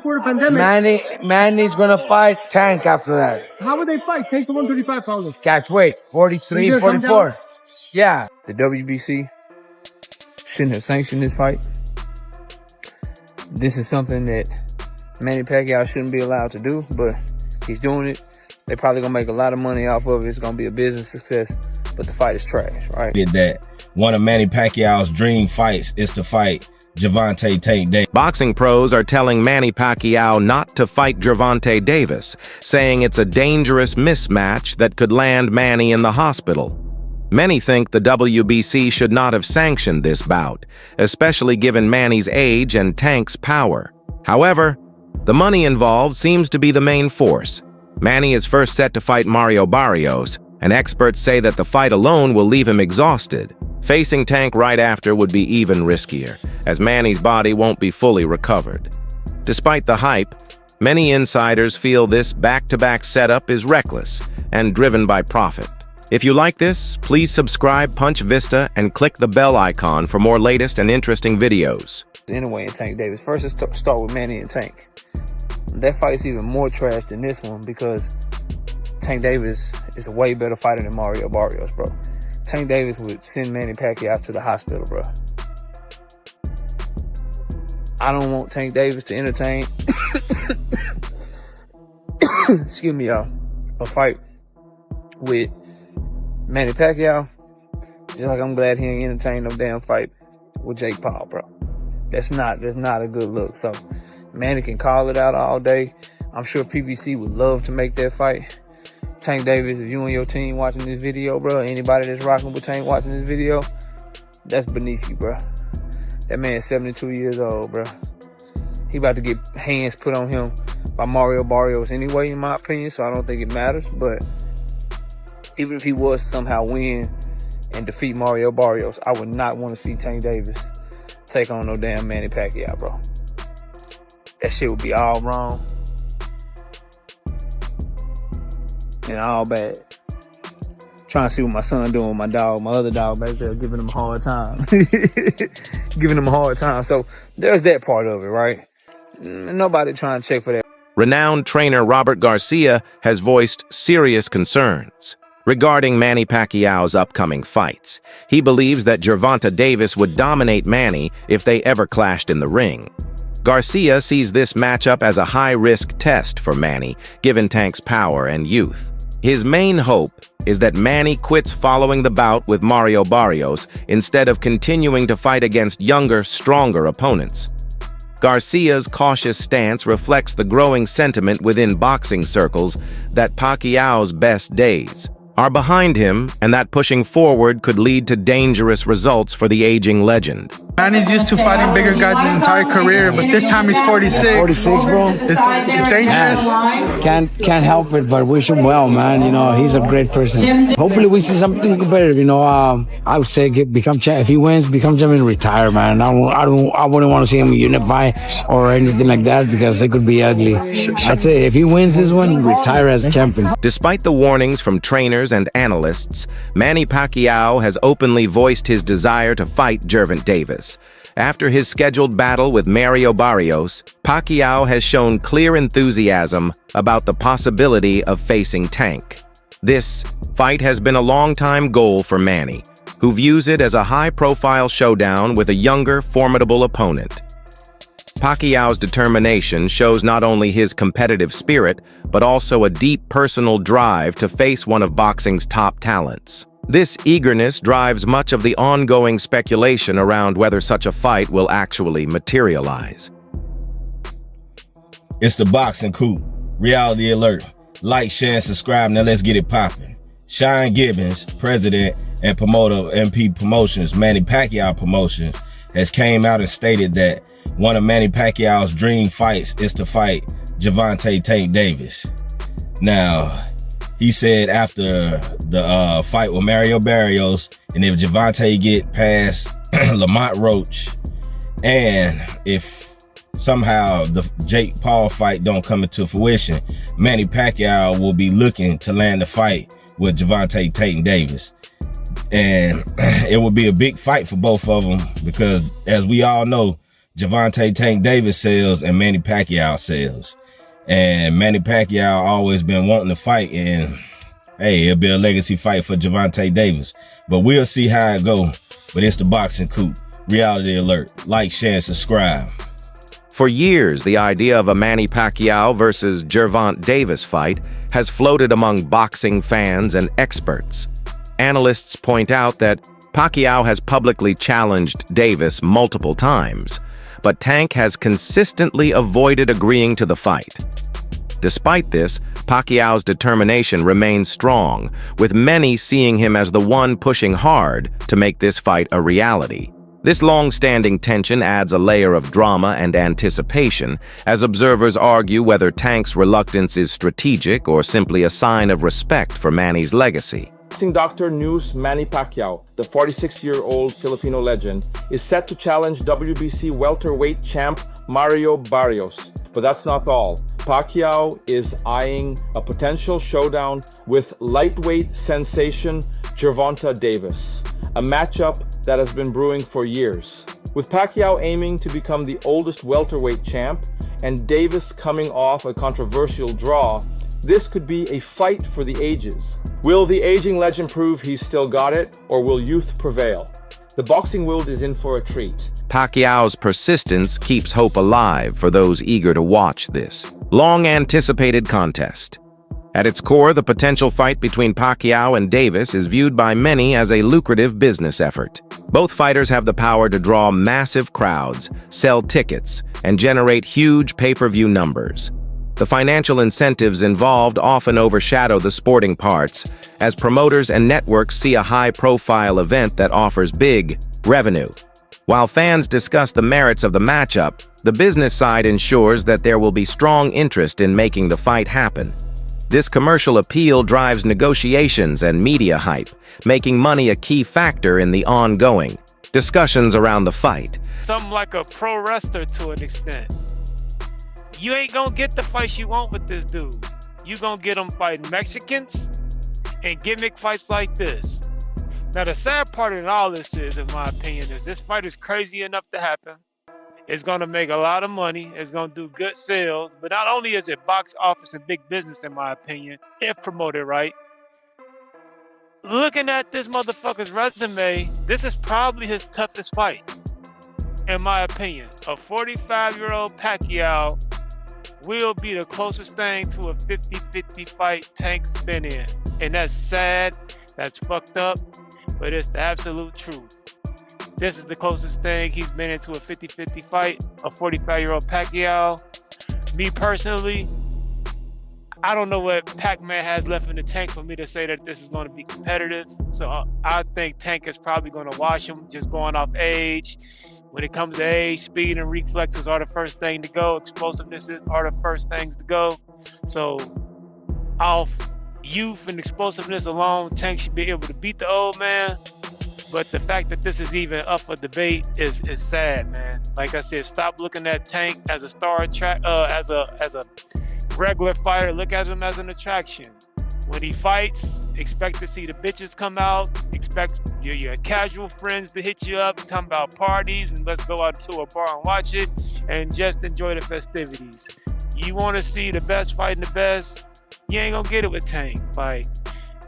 For the pandemic. Manny's gonna fight Tank after that. How would they fight? Tank's the 135 pounder. Catch weight, 43, 44. Yeah. The WBC shouldn't have sanctioned this fight. This is something that Manny Pacquiao shouldn't be allowed to do, but he's doing it. They're probably gonna make a lot of money off of it. It's gonna be a business success, but the fight is trash, right? That one of Manny Pacquiao's dream fights is to fight Gervonta Tank Davis. Boxing pros are telling Manny Pacquiao not to fight Gervonta Davis, saying it's a dangerous mismatch that could land Manny in the hospital. Many think the WBC should not have sanctioned this bout, especially given Manny's age and Tank's power. However, the money involved seems to be the main force. Manny is first set to fight Mario Barrios, and experts say that the fight alone will leave him exhausted. Facing Tank right after would be even riskier, as Manny's body won't be fully recovered. Despite the hype, many insiders feel this back-to-back setup is reckless and driven by profit. If you like this, please subscribe Punch Vista and click the bell icon for more latest and interesting videos. Anyway, in Tank Davis, first let's start with Manny and Tank. That fight's even more trash than this one because Tank Davis is a way better fighter than Mario Barrios, bro. Tank Davis would send Manny Pacquiao to the hospital, bro. I don't want Tank Davis to entertain, excuse me, y'all, a fight with Manny Pacquiao. Just like I'm glad he ain't entertained no damn fight with Jake Paul, bro. That's not a good look. So Manny can call it out all day. I'm sure PBC would love to make that fight. Tank Davis, if you and your team watching this video, bro, anybody that's rocking with Tank watching this video, that's beneath you, bro. That man's 72 years old, bro. He about to get hands put on him by Mario Barrios anyway, in my opinion, so I don't think it matters. But even if he was to somehow win and defeat Mario Barrios, I would not want to see Tank Davis take on no damn Manny Pacquiao, bro. That shit would be all wrong and all bad. Trying to see what my son doing with my dog, my other dog back there, giving him a hard time. Giving him a hard time. So there's that part of it, right? Nobody trying to check for that. Renowned trainer Robert Garcia has voiced serious concerns regarding Manny Pacquiao's upcoming fights. He believes that Gervonta Davis would dominate Manny if they ever clashed in the ring. Garcia sees this matchup as a high-risk test for Manny, given Tank's power and youth. His main hope is that Manny quits following the bout with Mario Barrios instead of continuing to fight against younger, stronger opponents. Garcia's cautious stance reflects the growing sentiment within boxing circles that Pacquiao's best days are behind him and that pushing forward could lead to dangerous results for the aging legend. Manny's used to fighting bigger guys his entire career, but this time he's 46. 46, bro. It's dangerous. Can't help it, but wish him well, man. You know, he's a great person. Hopefully we see something competitive. You know, I would say become champ. If he wins, become champion, retire, man. I wouldn't want to see him unify or anything like that because it could be ugly. I'd say if he wins this one, retire as champion. Despite the warnings from trainers and analysts, Manny Pacquiao has openly voiced his desire to fight Gervonta Davis. After his scheduled battle with Mario Barrios, Pacquiao has shown clear enthusiasm about the possibility of facing Tank. This fight has been a long-time goal for Manny, who views it as a high-profile showdown with a younger, formidable opponent. Pacquiao's determination shows not only his competitive spirit, but also a deep personal drive to face one of boxing's top talents. This eagerness drives much of the ongoing speculation around whether such a fight will actually materialize. It's the Boxing Coup. Reality alert. Like, share, and subscribe. Now let's get it popping. Sean Gibbons, president and promoter of MP Promotions, Manny Pacquiao Promotions, has came out and stated that one of Manny Pacquiao's dream fights is to fight Gervonta Tank Davis. Now, he said after the fight with Mario Barrios, and if Gervonta get past Lamont Roach, and if somehow the Jake Paul fight don't come into fruition, Manny Pacquiao will be looking to land the fight with Gervonta Tank Davis. And it will be a big fight for both of them because, as we all know, Gervonta Tank Davis sells and Manny Pacquiao sells. And Manny Pacquiao always been wanting to fight, and hey, it'll be a legacy fight for Gervonta Davis. But we'll see how it go. But it's the Boxing Coop. Reality alert. Like, share, and subscribe. For years, the idea of a Manny Pacquiao versus Gervonta Davis fight has floated among boxing fans and experts. Analysts point out that Pacquiao has publicly challenged Davis multiple times, but Tank has consistently avoided agreeing to the fight. Despite this, Pacquiao's determination remains strong, with many seeing him as the one pushing hard to make this fight a reality. This long-standing tension adds a layer of drama and anticipation, as observers argue whether Tank's reluctance is strategic or simply a sign of respect for Manny's legacy. Boxing doctor news Manny Pacquiao, the 46-year-old Filipino legend, is set to challenge WBC welterweight champ Mario Barrios. But that's not all. Pacquiao is eyeing a potential showdown with lightweight sensation Gervonta Davis, a matchup that has been brewing for years. With Pacquiao aiming to become the oldest welterweight champ and Davis coming off a controversial draw, this could be a fight for the ages. Will the aging legend prove he's still got it, or will youth prevail? The boxing world is in for a treat. Pacquiao's persistence keeps hope alive for those eager to watch this long-anticipated contest. At its core, the potential fight between Pacquiao and Davis is viewed by many as a lucrative business effort. Both fighters have the power to draw massive crowds, sell tickets, and generate huge pay-per-view numbers. The financial incentives involved often overshadow the sporting parts, as promoters and networks see a high-profile event that offers big revenue. While fans discuss the merits of the matchup, the business side ensures that there will be strong interest in making the fight happen. This commercial appeal drives negotiations and media hype, making money a key factor in the ongoing discussions around the fight. Something like a pro wrestler to an extent. You ain't gonna get the fights you want with this dude. You gonna get him fighting Mexicans and gimmick fights like this. Now the sad part in all this is, in my opinion, is this fight is crazy enough to happen. It's gonna make a lot of money. It's gonna do good sales. But not only is it box office and big business, in my opinion, if promoted right. Looking at this motherfucker's resume, this is probably his toughest fight, in my opinion. A 45-year-old Pacquiao will be the closest thing to a 50-50 fight Tank's been in. And that's sad, that's fucked up, but it's the absolute truth. This is the closest thing he's been into a 50-50 fight, a 45-year-old Pacquiao. Me personally, I don't know what Pac-Man has left in the tank for me to say that this is going to be competitive. So I think Tank is probably going to wash him, just going off age. When it comes to age, speed and reflexes are the first thing to go. Explosiveness are the first things to go. So off youth and explosiveness alone, Tank should be able to beat the old man. But the fact that this is even up for debate is sad, man. Like I said, stop looking at Tank as a star as a regular fighter. Look at him as an attraction. When he fights, expect to see the bitches come out. Expect your casual friends to hit you up, talking about parties, and let's go out to a bar and watch it, and just enjoy the festivities. You want to see the best fighting the best, you ain't gonna get it with Tank. Like,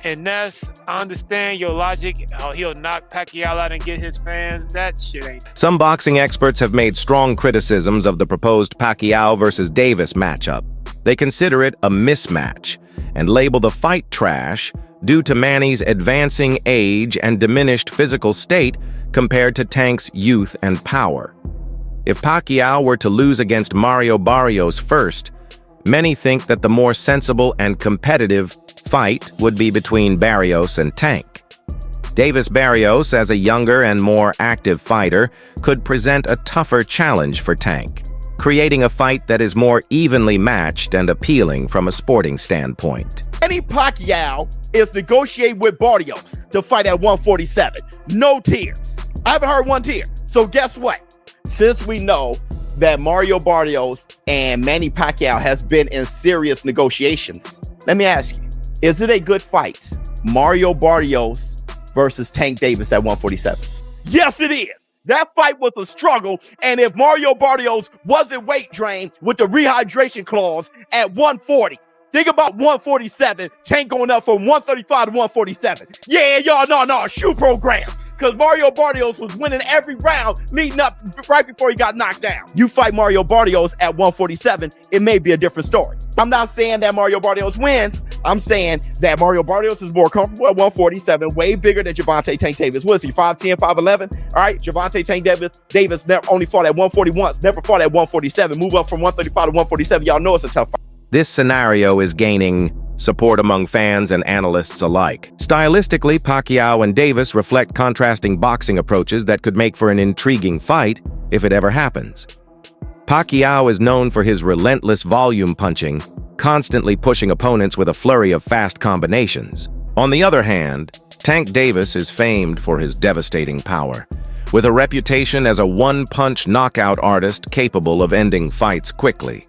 and that's, I understand your logic, how he'll knock Pacquiao out and get his fans. That shit ain't. Some boxing experts have made strong criticisms of the proposed Pacquiao versus Davis matchup. They consider it a mismatch and label the fight trash due to Manny's advancing age and diminished physical state compared to Tank's youth and power. If Pacquiao were to lose against Mario Barrios first, many think that the more sensible and competitive fight would be between Barrios and Tank. Davis Barrios, as a younger and more active fighter, could present a tougher challenge for Tank, creating a fight that is more evenly matched and appealing from a sporting standpoint. Manny Pacquiao is negotiating with Barrios to fight at 147. No tears. I haven't heard one tear. So guess what? Since we know that Mario Barrios and Manny Pacquiao has been in serious negotiations, let me ask you, is it a good fight? Mario Barrios versus Tank Davis at 147. Yes, it is. That fight was a struggle. And if Mario Barrios wasn't weight drained with the rehydration clause at 140, think about 147, Tank going up from 135 to 147. Yeah, y'all, no, shoe program. Because Mario Barrios was winning every round leading up right before he got knocked down. You fight Mario Barrios at 147, it may be a different story. I'm not saying that Mario Barrios wins. I'm saying that Mario Barrios is more comfortable at 147, way bigger than Gervonta Tank Davis. What is he, 5'10", 5'11"? All right, Gervonta Tank Davis never only fought at 140 once, never fought at 147. Move up from 135 to 147. Y'all know it's a tough fight. This scenario is gaining support among fans and analysts alike. Stylistically, Pacquiao and Davis reflect contrasting boxing approaches that could make for an intriguing fight if it ever happens. Pacquiao is known for his relentless volume punching, constantly pushing opponents with a flurry of fast combinations. On the other hand, Tank Davis is famed for his devastating power, with a reputation as a one-punch knockout artist capable of ending fights quickly.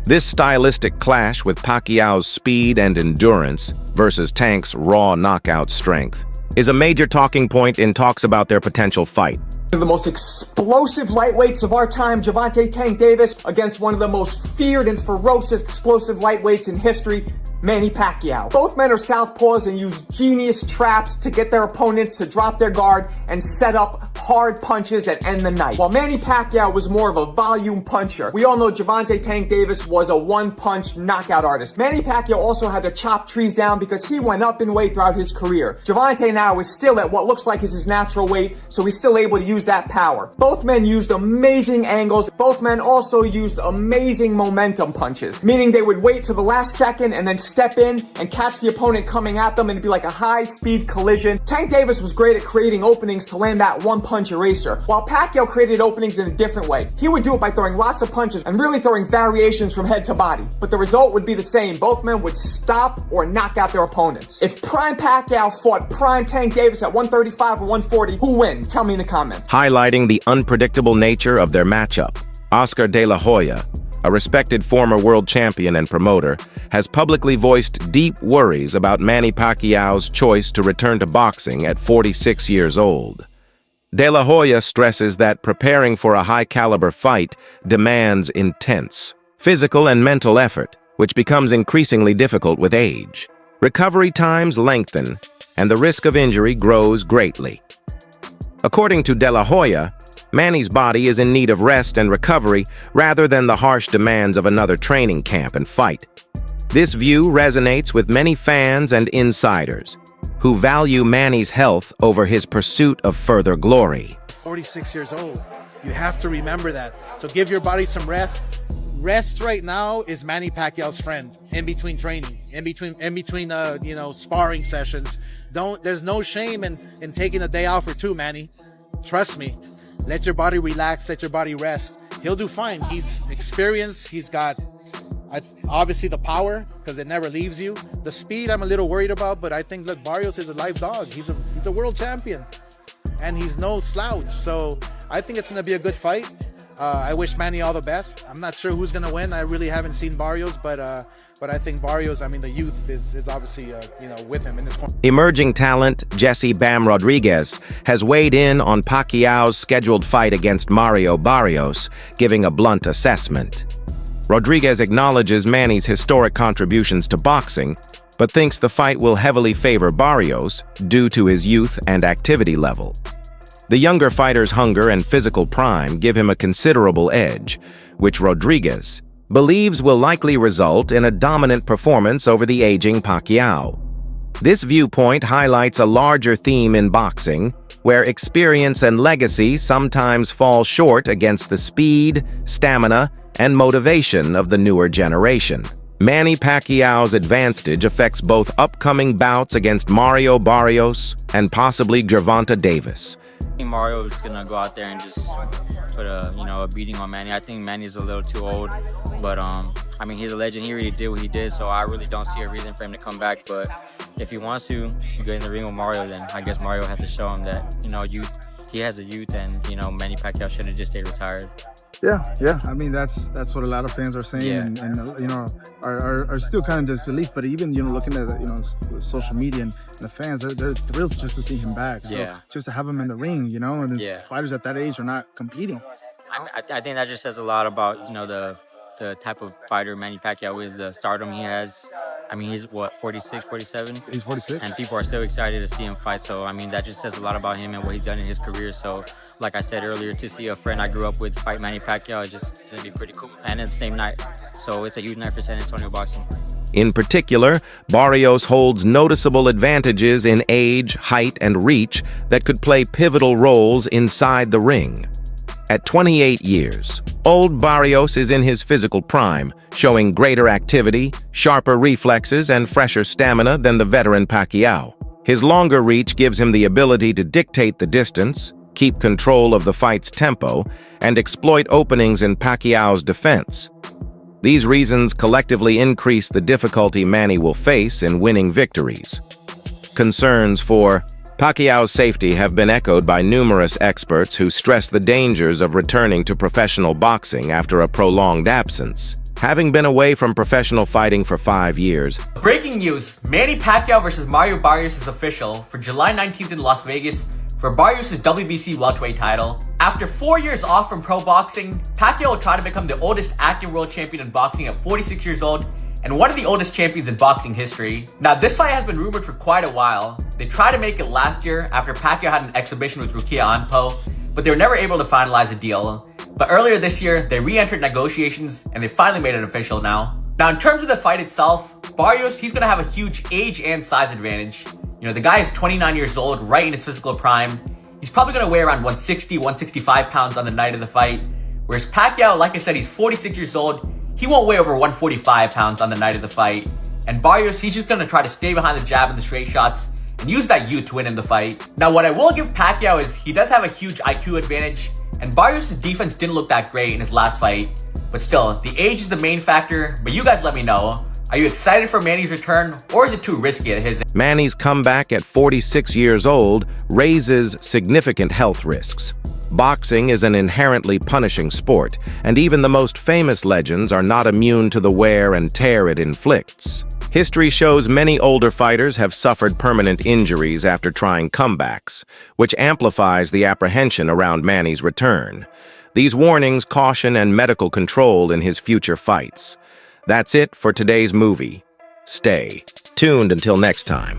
This stylistic clash with Pacquiao's speed and endurance versus Tank's raw knockout strength is a major talking point in talks about their potential fight. One of the most explosive lightweights of our time, Gervonta Tank Davis, against one of the most feared and ferocious explosive lightweights in history, Manny Pacquiao. Both men are southpaws and use genius traps to get their opponents to drop their guard and set up hard punches that end the night. While Manny Pacquiao was more of a volume puncher, we all know Gervonta Tank Davis was a one-punch knockout artist. Manny Pacquiao also had to chop trees down because he went up in weight throughout his career. Gervonta now is still at what looks like is his natural weight, so he's still able to use that power. Both men used amazing angles. Both men also used amazing momentum punches, meaning they would wait to the last second and then step in and catch the opponent coming at them, and it'd be like a high-speed collision. Tank Davis was great at creating openings to land that one-punch eraser, while Pacquiao created openings in a different way. He would do it by throwing lots of punches and really throwing variations from head to body, but the result would be the same. Both men would stop or knock out their opponents. If prime Pacquiao fought prime Tank Davis at 135 or 140, who wins? Tell me in the comments. Highlighting the unpredictable nature of their matchup, Oscar De La Hoya, a respected former world champion and promoter, has publicly voiced deep worries about Manny Pacquiao's choice to return to boxing at 46 years old. De La Hoya stresses that preparing for a high-caliber fight demands intense physical and mental effort, which becomes increasingly difficult with age. Recovery times lengthen, and the risk of injury grows greatly. According to De La Hoya, Manny's body is in need of rest and recovery rather than the harsh demands of another training camp and fight. This view resonates with many fans and insiders who value Manny's health over his pursuit of further glory. 46 years old. You have to remember that. So give your body some rest. Rest right now is Manny Pacquiao's friend in between training, in between sparring sessions. There's no shame in taking a day off or two, Manny. Trust me. Let your body relax, let your body rest. He'll do fine. He's experienced. He's got obviously the power because it never leaves you. The speed I'm a little worried about, but I think, look, Barrios is a live dog. He's a world champion and he's no slouch. So I think it's going to be a good fight. I wish Manny all the best. I'm not sure who's going to win. I really haven't seen Barrios, but I think Barrios, the youth is obviously, with him in this corner. Emerging talent Jesse "Bam" Rodriguez has weighed in on Pacquiao's scheduled fight against Mario Barrios, giving a blunt assessment. Rodriguez acknowledges Manny's historic contributions to boxing, but thinks the fight will heavily favor Barrios due to his youth and activity level. The younger fighter's hunger and physical prime give him a considerable edge, which Rodriguez believes will likely result in a dominant performance over the aging Pacquiao. This viewpoint highlights a larger theme in boxing, where experience and legacy sometimes fall short against the speed, stamina, and motivation of the newer generation. Manny Pacquiao's advantage affects both upcoming bouts against Mario Barrios and possibly Gervonta Davis. I think Mario is gonna go out there and just put a beating on Manny. I think Manny's a little too old, but he's a legend. He already did what he did, so I really don't see a reason for him to come back. But if he wants to get in the ring with Mario, then I guess Mario has to show him that he has a youth, and you know, Manny Pacquiao should have just stayed retired. Yeah. I mean, that's what a lot of fans are saying, Yeah. and you know, are still kind of disbelief. But even, you know, looking at social media and the fans, they're thrilled just to see him back. So Yeah. just to have him in the ring, you know, and these Yeah. fighters at that age are not competing. I think that just says a lot about, you know, the type of fighter Manny Pacquiao is, the stardom he has. I mean, he's what, 46, 47? He's 46. And people are still excited to see him fight. So, I mean, that just says a lot about him and what he's done in his career. So, like I said earlier, to see a friend I grew up with fight Manny Pacquiao is just going to be pretty cool. And it's the same night. So, it's a huge night for San Antonio boxing. In particular, Barrios holds noticeable advantages in age, height, and reach that could play pivotal roles inside the ring. At 28 years, old Barrios is in his physical prime, showing greater activity, sharper reflexes, and fresher stamina than the veteran Pacquiao. His longer reach gives him the ability to dictate the distance, keep control of the fight's tempo, and exploit openings in Pacquiao's defense. These reasons collectively increase the difficulty Manny will face in winning victories. Concerns for Pacquiao's safety have been echoed by numerous experts who stress the dangers of returning to professional boxing after a prolonged absence. Having been away from professional fighting for 5 years, breaking news, Manny Pacquiao versus Mario Barrios is official for July 19th in Las Vegas for Barrios' WBC welterweight title. After 4 years off from pro boxing, Pacquiao will try to become the oldest active world champion in boxing at 46 years old and one of the oldest champions in boxing history. Now, this fight has been rumored for quite a while. They tried to make it last year after Pacquiao had an exhibition with Rukia Anpo, but they were never able to finalize a deal. But earlier this year, they re-entered negotiations and they finally made it official now. Now, in terms of the fight itself, Barrios, he's gonna have a huge age and size advantage. You know, the guy is 29 years old, right in his physical prime. He's probably gonna weigh around 160, 165 pounds on the night of the fight. Whereas Pacquiao, like I said, he's 46 years old. He won't weigh over 145 pounds on the night of the fight. And Barrios, he's just gonna try to stay behind the jab and the straight shots and use that youth to win in the fight. Now, what I will give Pacquiao is he does have a huge IQ advantage, and Barrios' defense didn't look that great in his last fight. But still, the age is the main factor, but you guys let me know. Are you excited for Manny's return, or is it too risky at his age? Manny's comeback at 46 years old raises significant health risks. Boxing is an inherently punishing sport, and even the most famous legends are not immune to the wear and tear it inflicts. History shows many older fighters have suffered permanent injuries after trying comebacks, which amplifies the apprehension around Manny's return. These warnings caution and medical control in his future fights. That's it for today's movie. Stay tuned until next time.